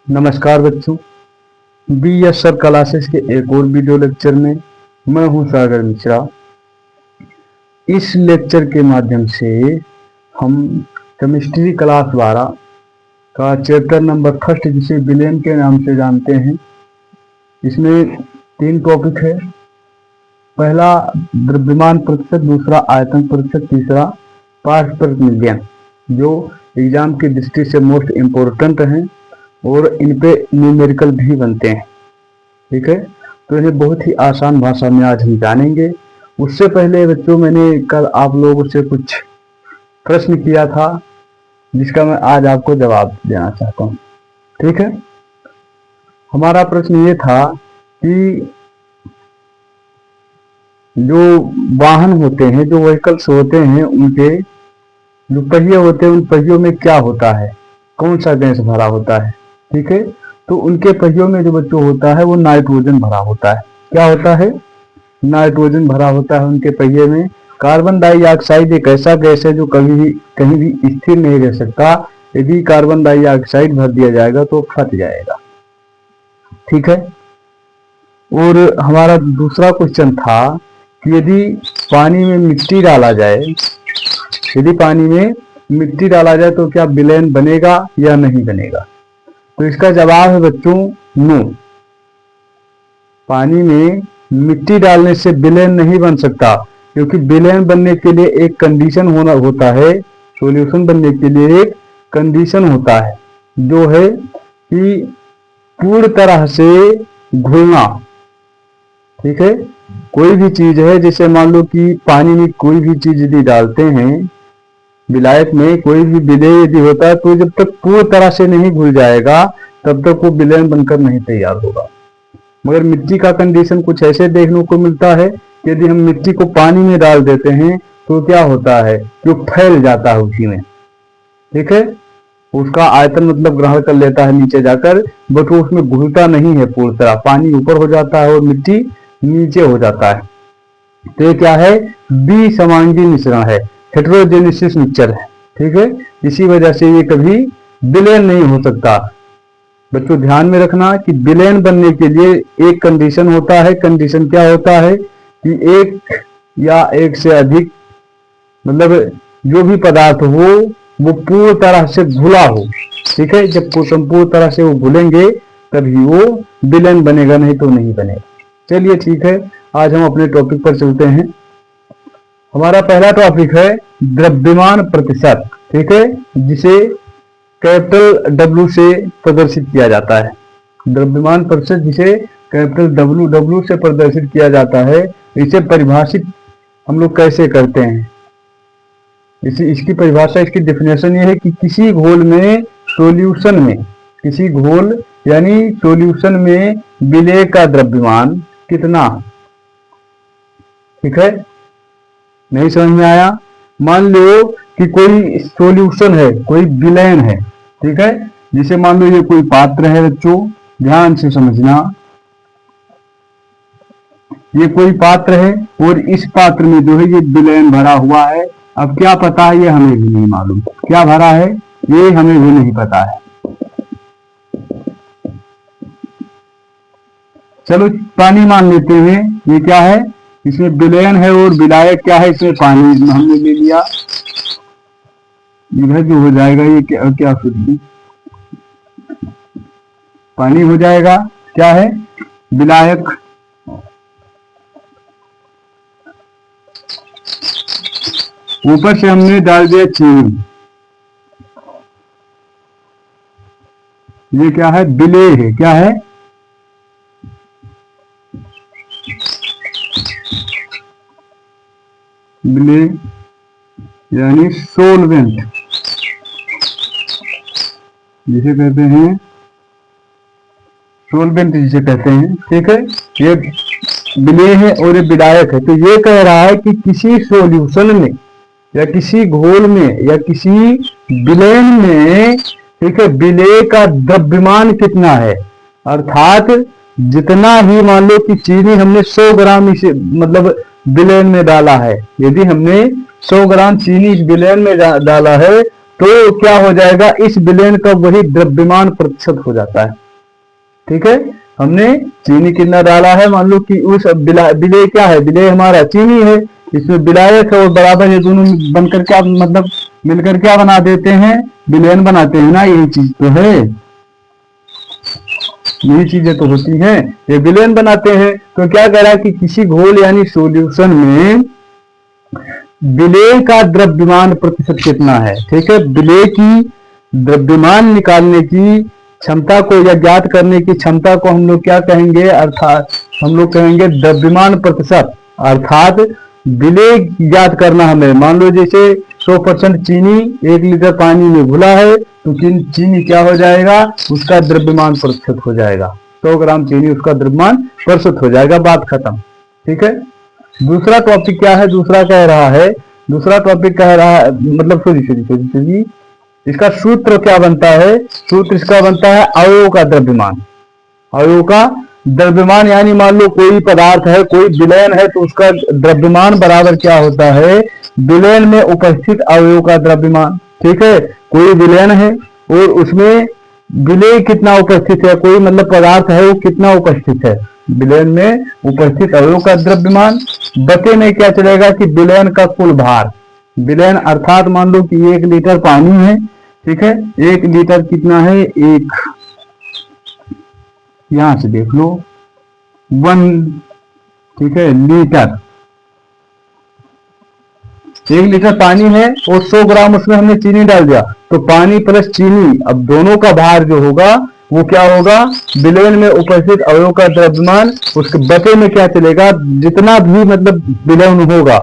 नमस्कार बच्चों, BSR classes के एक और वीडियो लेक्चर में मैं हूं सागर मिश्रा। इस लेक्चर के माध्यम से हम केमिस्ट्री क्लास 12 का चैप्टर नंबर फर्स्ट, जिसे विलेन के नाम से जानते हैं, इसमें 3 टॉपिक है। पहला द्रव्यमान प्रतिशत, दूसरा आयतन प्रतिशत, तीसरा पार्ट पर मिलियन, जो एग्जाम की दृष्टि से मोस्ट इम्पोर्टेंट हैं और इन पे न्यूमेरिकल भी बनते हैं। ठीक है, तो इन्हें बहुत ही आसान भाषा में आज हम जानेंगे। उससे पहले बच्चों, मैंने कल आप लोगों से कुछ प्रश्न किया था, जिसका मैं आज आपको जवाब देना चाहता हूँ। ठीक है, हमारा प्रश्न ये था कि जो वाहन होते हैं, जो व्हीकल्स होते हैं, उनके जो पहिए होते हैं, उन पहियों में क्या होता है, कौन सा गैस भरा होता है। ठीक है, तो उनके पहियों में जो बच्चों होता है वो नाइट्रोजन भरा होता है। क्या होता है? नाइट्रोजन भरा होता है उनके पहिए में। कार्बन डाइऑक्साइड एक ऐसा गैस है जो कभी भी कहीं भी स्थिर नहीं रह सकता। यदि कार्बन डाइऑक्साइड भर दिया जाएगा तो फट जाएगा। ठीक है, और हमारा दूसरा क्वेश्चन था कि यदि पानी में मिट्टी डाला जाए, यदि पानी में मिट्टी डाला जाए तो क्या विलेन बनेगा या नहीं बनेगा। तो इसका जवाब है बच्चों नो। पानी में मिट्टी डालने से विलेन नहीं बन सकता, क्योंकि विलेन बनने के लिए एक कंडीशन होता है, सॉल्यूशन बनने के लिए एक कंडीशन होता है, जो है कि पूर्ण तरह से घुलना। ठीक है, कोई भी चीज है, जैसे मान लो कि पानी में कोई भी चीज यदि डालते हैं, विलायक में कोई भी विलेय यदि होता है, तो जब तक पूर्ण तरह से नहीं घुल जाएगा तब तक वो विलेन बनकर नहीं तैयार होगा। मगर मिट्टी का कंडीशन कुछ ऐसे देखने को मिलता है, यदि हम मिट्टी को पानी में डाल देते हैं तो क्या होता है, जो फैल जाता है उसी में। ठीक है, उसका आयतन मतलब ग्रहण कर लेता है नीचे जाकर, बट वो उसमें घुलता नहीं है पूर्ण तरह। पानी ऊपर हो जाता है और मिट्टी नीचे हो जाता है। तो ये क्या है? विसमांगी मिश्रण है, हेटेरोजेनेसिस मिक्सचर है। ठीक है, इसी वजह से ये कभी विलेन नहीं हो सकता। बच्चों ध्यान में रखना कि विलेन बनने के लिए एक कंडीशन होता है। कंडीशन क्या होता है कि एक या एक से अधिक, मतलब जो भी पदार्थ हो वो पूर्ण तरह से घुला हो। ठीक है, जब संपूर्ण तरह से वो घुलेंगे तभी वो विलेन बनेगा, नहीं तो नहीं बनेगा। चलिए ठीक है, आज हम अपने टॉपिक पर चलते हैं। हमारा पहला टॉपिक है द्रव्यमान प्रतिशत। ठीक है, जिसे कैपिटल W से प्रदर्शित किया जाता है। द्रव्यमान प्रतिशत जिसे कैपिटल W से प्रदर्शित किया जाता है, इसे परिभाषित हम लोग कैसे करते हैं। इसकी परिभाषा, इसकी डेफिनेशन ये है कि किसी घोल में, सॉल्यूशन में, किसी घोल यानी सॉल्यूशन में विलेय का द्रव्यमान कितना। ठीक है, नहीं समझ में आया? मान लो कि कोई सॉल्यूशन है, कोई विलेन है। ठीक है, जिसे मान लो ये कोई पात्र है। बच्चों ध्यान से समझना, ये कोई पात्र है और इस पात्र में जो है ये विलेन भरा हुआ है। अब क्या पता है, ये हमें भी नहीं मालूम क्या भरा है, ये हमें भी नहीं पता है। चलो पानी मान लेते हैं। ये क्या है? इसमें विलेन है और विलायक क्या है, इसमें पानी हमने ले लिया। इधर जो हो जाएगा ये क्या शुद्ध पानी हो जाएगा। क्या है? विलायक। ऊपर से हमने डाल दिया चीनी। ये क्या है? विलेय है। क्या है? विलेय यानी सोलवेंट जिसे कहते हैं, सोलवेंट जिसे कहते हैं। ठीक है, ये विलेय है और ये विलायक है। तो ये कह रहा है कि किसी सॉल्यूशन में या किसी घोल में या किसी विलेन में, ठीक है, विलेय का द्रव्यमान कितना है। अर्थात जितना ही, मान लो कि चीनी हमने 100 ग्राम इसे मतलब विलेन में डाला है, यदि हमने 100 ग्राम चीनी इस विलेन में डाला है तो क्या हो जाएगा, इस विलयन का वही द्रव्यमान प्रतिशत हो जाता है। ठीक है, हमने चीनी कितना डाला है, मान लो कि उस विलय क्या है, विलय हमारा चीनी है, इसमें विलायक और बराबर ये दोनों बनकर क्या मतलब मिलकर क्या बना देते हैं, विलयन बनाते हैं ना, यही चीज तो है, यही चीजें तो होती हैं, ये विलयन बनाते हैं। तो क्या कह रहा है कि किसी घोल यानी सॉल्यूशन में विलेय का द्रव्यमान प्रतिशत कितना है। ठीक है, विलेय की द्रव्यमान निकालने की क्षमता को या ज्ञात करने की क्षमता को हम लोग क्या कहेंगे, अर्थात हम लोग कहेंगे द्रव्यमान प्रतिशत। अर्थात विलेय ज्ञात करना हमें, मान लो जैसे 100% चीनी 1 लीटर पानी में घुला है, तो चीनी क्या हो जाएगा, उसका द्रव्यमान प्रतिशत हो जाएगा, 100 ग्राम चीनी उसका द्रव्यमान प्रतिशत हो जाएगा, बात खत्म। ठीक है, दूसरा टॉपिक क्या है, दूसरा कह रहा है, दूसरा टॉपिक कह रहा है मतलब सॉरी इसका सूत्र क्या बनता है, सूत्र इसका बनता है अवयव का द्रव्यमान। अवयव का द्रव्यमान यानी मान लो कोई पदार्थ है, कोई विलयन है, तो उसका द्रव्यमान बराबर क्या होता है, विलयन में उपस्थित अवयव का द्रव्यमान। ठीक है, कोई विलयन है और उसमें विलय कितना उपस्थित है, कोई मतलब पदार्थ है वो कितना उपस्थित है, विलयन में उपस्थित अवयव का द्रव्यमान बटे में क्या चलेगा कि विलयन का कुल भार। विलयन अर्थात मान लो कि 1 लीटर पानी है, ठीक है, 1 लीटर कितना है, एक यहां से देख लो 1, ठीक है, लीटर, 1 लीटर पानी है और 100 ग्राम उसमें हमने चीनी डाल दिया, तो पानी प्लस चीनी, अब दोनों का भार जो होगा वो क्या होगा, विलयन में उपस्थित अवयव का द्रव्यमान, उसके बटे में क्या चलेगा, जितना भी मतलब विलयन होगा,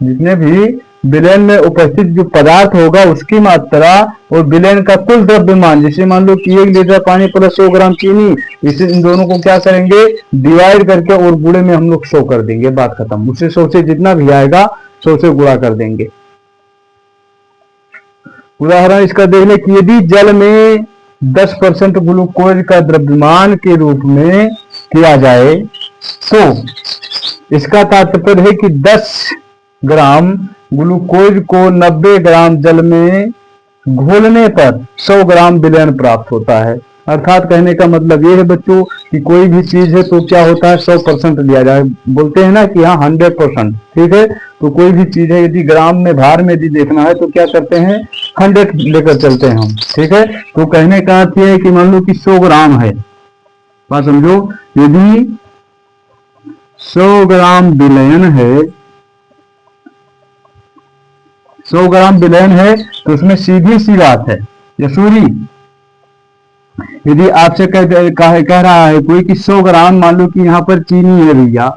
जितने भी विलयन में उपस्थित जो पदार्थ होगा उसकी मात्रा और विलयन का कुल द्रव्यमान, जैसे मान लो कि 1 लीटर पानी प्लस 100 ग्राम चीनी, इसे इन दोनों को क्या करेंगे, डिवाइड करके और गुणे में हम लोग 100 कर देंगे, बात खत्म। उससे 100 से जितना भी आएगा 100 से गुणा कर देंगे। उदाहरण इसका देख ले कि यदि जल में 10% ग्लूकोज का द्रव्यमान के रूप में किया जाए, तो इसका तात्पर्य है कि 10 ग्राम ग्लूकोज को 90 ग्राम जल में घोलने पर 100 ग्राम विलयन प्राप्त होता है। अर्थात कहने का मतलब ये है बच्चों कि कोई भी चीज है तो क्या होता है, 100% लिया जाए, बोलते हैं ना कि हाँ 100%। ठीक है, तो कोई भी चीज है यदि ग्राम में भार में यदि देखना है तो क्या करते हैं, 100 लेकर चलते हैं हम। ठीक है, तो कहने का अर्थ यह है कि मान लो कि 100 ग्राम है, बात समझो, यदि 100 ग्राम विलयन है, 100 ग्राम विलयन है, तो उसमें सीधी सी बात है यसूरी, यदि आपसे कह रहा है कोई कि 100 ग्राम मान लो कि यहाँ पर चीनी है भैया,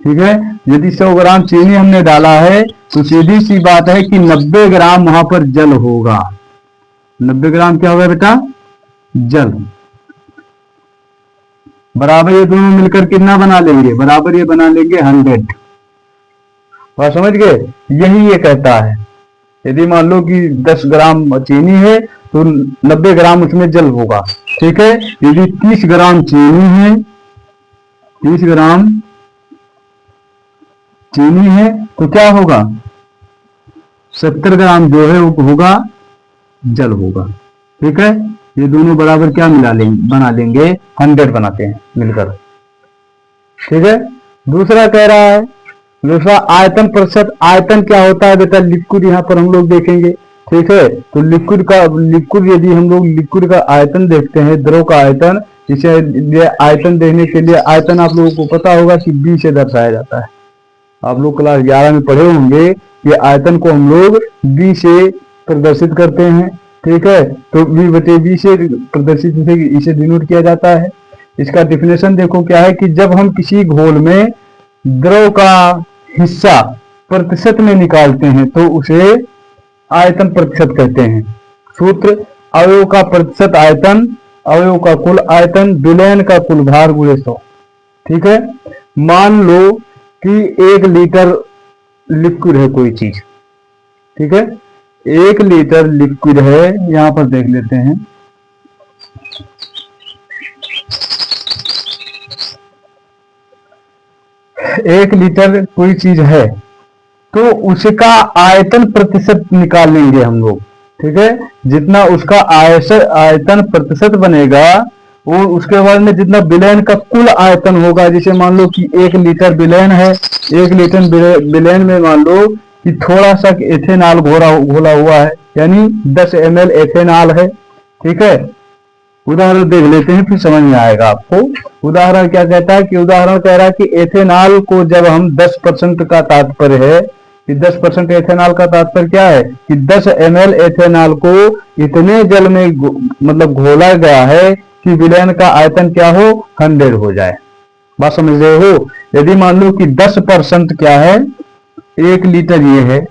ठीक है, यदि 100 ग्राम चीनी हमने डाला है तो सीधी सी बात है कि 90 ग्राम वहां पर जल होगा। 90 ग्राम क्या होगा बेटा, जल, बराबर ये दोनों मिलकर कितना बना लेंगे, बराबर ये बना लेंगे 100। बात समझ गए, यही ये कहता है। यदि मान लो कि 10 ग्राम चीनी है तो 90 ग्राम उसमें जल होगा। ठीक है, यदि 30 ग्राम चीनी है, 30 ग्राम चीनी है तो क्या होगा, 70 ग्राम जो है वो होगा जल होगा। ठीक है, ये दोनों बराबर क्या मिला लेंगे, बना लेंगे 100 बनाते हैं मिलकर। ठीक है, दूसरा कह रहा है, दूसरा आयतन प्रतिशत। आयतन क्या होता है बेटा, लिक्विड यहाँ पर हम लोग देखेंगे। ठीक है, तो लिक्विड यदि हम लोग लिक्विड का आयतन देखते हैं, द्रव का आयतन, इसे आयतन देखने के लिए आयतन आप लोगों को पता होगा कि बी से दर्शाया जाता है। आप लोग क्लास 11 में पढ़े होंगे कि आयतन को हम लोग बी से प्रदर्शित करते हैं। ठीक है, तो v/b से प्रदर्शित इसे डिनोट किया जाता है। इसका डिफिनेशन देखो क्या है कि जब हम किसी घोल में द्रव का हिस्सा प्रतिशत में निकालते हैं तो उसे आयतन प्रतिशत कहते हैं। सूत्र अवयव का प्रतिशत आयतन, अवयव का कुल आयतन, विलयन का कुल भार गुणे 100। ठीक है, मान लो कि 1 लीटर लिक्विड है कोई चीज, ठीक है, 1 लीटर लिक्विड है, यहां पर देख लेते हैं, एक लीटर कोई चीज है, तो उसका आयतन प्रतिशत निकाल लेंगे हम लोग। ठीक है, जितना उसका आयतन प्रतिशत बनेगा और उसके बाद में जितना विलयन का कुल आयतन होगा, जैसे मान लो कि 1 लीटर विलयन है, 1 लीटर विलयन में मान लो कि थोड़ा सा एथेनॉल घोला हुआ है, यानी 10 ml एथेनॉल है। ठीक है, उदाहरण देख लेते हैं फिर समझ में आएगा आपको। उदाहरण क्या कहता है कि उदाहरण कह रहा है कि एथेनॉल को जब हम 10% का तात्पर्य है कि 10% एथेनॉल का तात्पर्य क्या है कि 10 ml एथेनॉल को इतने जल में मतलब घोला गया है कि विलयन का आयतन क्या हो, 100 हो जाए। बात समझ रहे हो। यदि मान लो कि 10% क्या है, 1 लीटर ये है,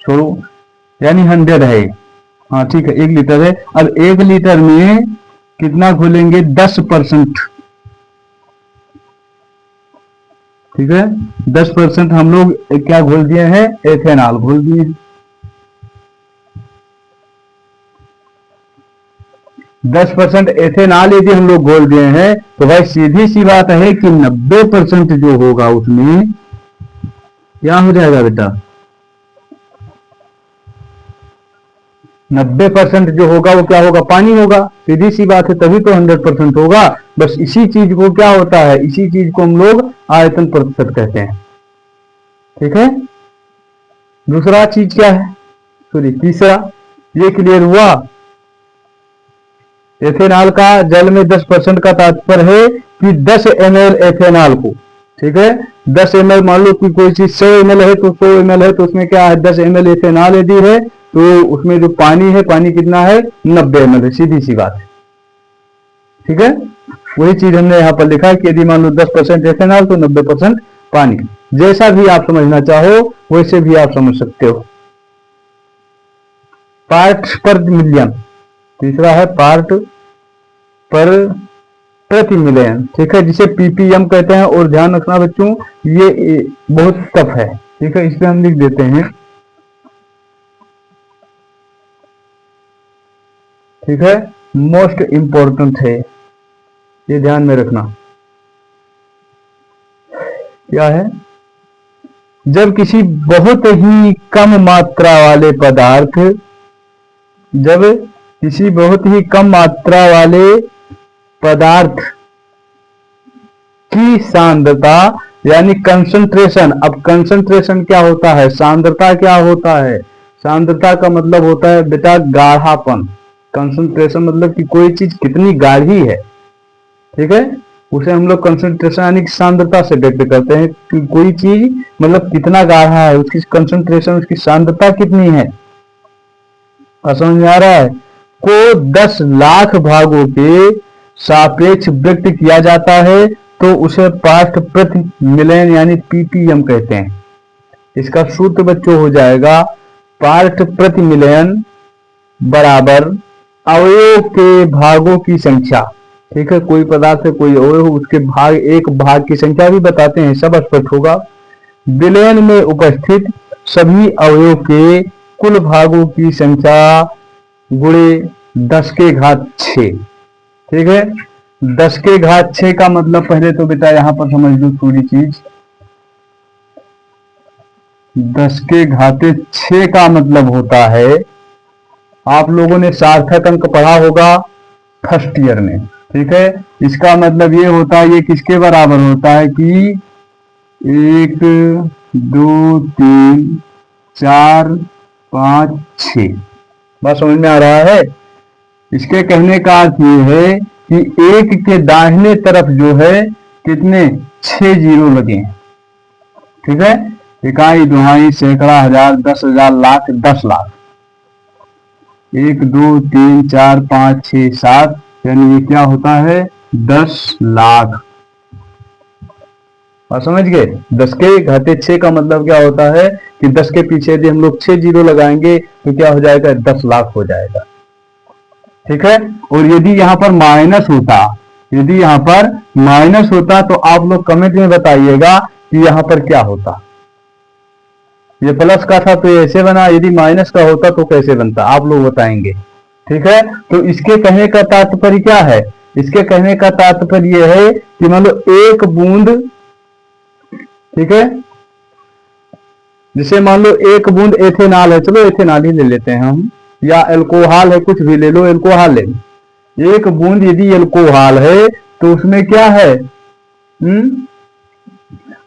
छोड़ो, यानी 100 है। हाँ ठीक है, 1 लीटर है। अब 1 लीटर में कितना घोलेंगे, 10%। ठीक है, 10% हम लोग क्या घोल दिए हैं, एथेनॉल घोल दिए हैं। 10% एथेनॉल यदि हम लोग घोल दिए हैं तो भाई सीधी सी बात है कि 90% जो होगा उसमें क्या हो जाएगा बेटा, 90% जो होगा वो क्या होगा, पानी होगा। सीधी सी बात है, तभी तो 100% होगा। बस इसी चीज को क्या होता है, इसी चीज को हम लोग आयतन प्रतिशत कहते हैं। ठीक है, दूसरा चीज क्या है, सॉरी तीसरा, ये क्लियर हुआ। एथेनॉल का जल में 10% का तात्पर्य है कि 10 ml एथेनॉल को, ठीक है, 10 ml मान लो कि कोई चीज 100 ml है तो 100 ml है तो उसमें क्या है, 10 ml एथेनॉल यदि है तो उसमें जो पानी है, पानी कितना है, 90 ml है। सीधी सी बात है। ठीक है, वही चीज हमने यहाँ पर लिखा है कि यदि मान लो 10% एथेनॉल तो 90% पानी। जैसा भी आप समझना चाहो वैसे भी आप समझ सकते हो। पार्ट पर मिलियन, तीसरा है पार्ट पर प्रति मिलियन। ठीक है, जिसे पीपीएम कहते हैं। और ध्यान रखना बच्चों, ये बहुत टफ है। ठीक है, इसमें हम लिख देते हैं। ठीक है, मोस्ट इंपॉर्टेंट है, ये ध्यान में रखना। क्या है, जब किसी बहुत ही कम मात्रा वाले पदार्थ, जब किसी बहुत ही कम मात्रा वाले पदार्थ की सांद्रता यानी कंसंट्रेशन। अब कंसंट्रेशन क्या होता है, सांद्रता क्या होता है, सांद्रता का मतलब होता है बेटा गाढ़ापन। कंसंट्रेशन मतलब कि कोई चीज कितनी गाढ़ी है। ठीक है, उसे हम लोग कंसंट्रेशन यानी सांद्रता से व्यक्त करते हैं कि कोई चीज मतलब कितना गाढ़ा है, उसकी कंसंट्रेशन, उसकी सांद्रता कितनी है। समझ में आ रहा है। को 10 लाख भागों के सापेक्ष व्यक्त किया जाता है तो उसे पार्ट प्रति मिलियन यानी पीपीएम कहते हैं। इसका सूत्र बच्चों हो जाएगा पार्ट प्रति मिलियन बराबर अवयव के भागों की संख्या। ठीक है, कोई पदार्थ है, कोई अवयव, उसके भाग, एक भाग की संख्या भी बताते हैं, सब स्पष्ट होगा। विलयन में उपस्थित सभी अवयव के कुल भागों की संख्या गुणे 10 के घात 6। ठीक है, 10 के घात 6 का मतलब पहले तो बेटा यहां पर समझ लो थोड़ी चीज। 10 के घाते 6 का मतलब होता है, आप लोगों ने सार्थक अंक पढ़ा होगा फर्स्ट ईयर में। ठीक है, इसका मतलब ये होता है, ये किसके बराबर होता है कि 1 2 3 4 5 6। बात समझ में आ रहा है। इसके कहने का अर्थ ये है कि एक के दाहिने तरफ जो है कितने 6 जीरो लगे हैं। ठीक है, इकाई, दुहाई, सैकड़ा, हजार, 10,000, लाख, 10 लाख। 1 2 3 4 5 6 7, यानी ये क्या होता है, 10 लाख। और समझ गए, 10 के घाते 6 का मतलब क्या होता है कि 10 के पीछे यदि हम लोग 6 जीरो लगाएंगे तो क्या हो जाएगा, 10 लाख हो जाएगा। ठीक है, और यदि यहां पर माइनस होता, यदि यहां पर माइनस होता तो आप लोग कमेंट में बताइएगा कि यहां पर क्या होता। ये प्लस का था तो ये ऐसे बना, यदि माइनस का होता तो कैसे बनता, आप लोग बताएंगे। ठीक है, तो इसके कहने का तात्पर्य क्या है, इसके कहने का तात्पर्य यह है कि मान लो एक बूंद, ठीक है, जैसे मान लो एक बूंद एथेनॉल है, चलो एथेनॉल ही ले लेते हैं हम, या अल्कोहल है, कुछ भी ले लो, अल्कोहल ले लो। एक बूंद यदि अल्कोहल है तो उसमें क्या है,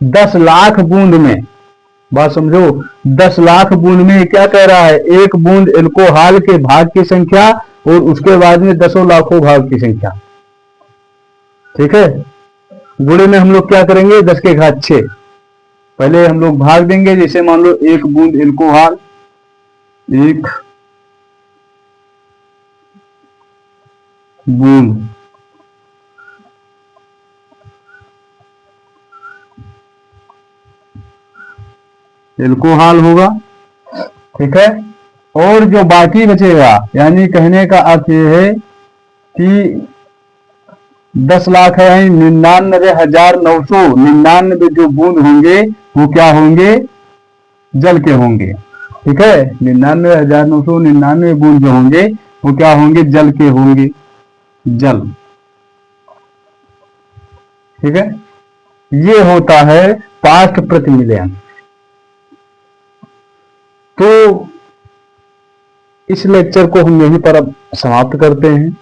10 लाख बूंद में, बात समझो, 10 लाख बूंद में क्या कह रहा है, एक बूंद अल्कोहल के भाग की संख्या और उसके बाद में 10 लाखों भाग की संख्या। ठीक है, गुणे में हम लोग क्या करेंगे, 10 के घात 6। पहले हम लोग भाग देंगे, जैसे मान लो एक बूंद अल्कोहल, एक बूंद अल्कोहल होगा। ठीक है, और जो बाकी बचेगा, यानी कहने का अर्थ ये है कि 10 लाख है, 99,999 जो बूंद होंगे वो क्या होंगे, जल के होंगे। ठीक है, 99,999 बूंद जो होंगे वो क्या होंगे, जल के होंगे, जल। ठीक है, ये होता है पास्ट प्रतिमिलियन। तो इस लेक्चर को हम यहीं पर अब समाप्त करते हैं।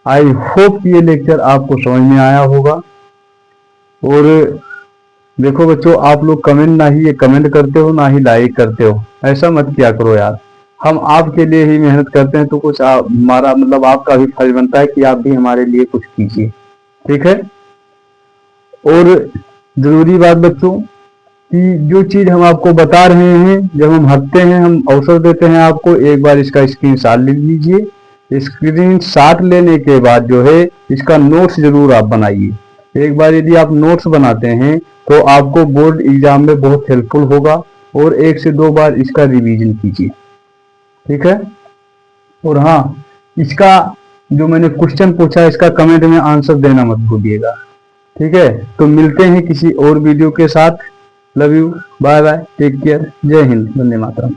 आई होप ये लेक्चर आपको समझ में आया होगा। और देखो बच्चों, आप लोग कमेंट ना ही ये कमेंट करते हो, ना ही लाइक करते हो, ऐसा मत किया करो यार। हम आपके लिए ही मेहनत करते हैं, तो कुछ हमारा मतलब आपका भी फर्ज बनता है कि आप भी हमारे लिए कुछ कीजिए। ठीक है, और जरूरी बात बच्चों कि जो चीज हम आपको बता रहे हैं, जब हम हंसते हैं, हम अवसर देते हैं आपको, एक बार इसका स्क्रीनशॉट ले लीजिए। स्क्रीनशॉट लेने के बाद जो है इसका नोट्स जरूर आप बनाइए। एक बार यदि आप नोट्स बनाते हैं तो आपको बोर्ड एग्जाम में बहुत हेल्पफुल होगा, और 1 से 2 बार इसका रिवीजन कीजिए। ठीक है, और हाँ, इसका जो मैंने क्वेश्चन पूछा, इसका कमेंट में आंसर देना मत भूलिएगा। ठीक है, तो मिलते हैं किसी और वीडियो के साथ। Love you, bye bye, take care, जय हिंद, वंदे मातरम।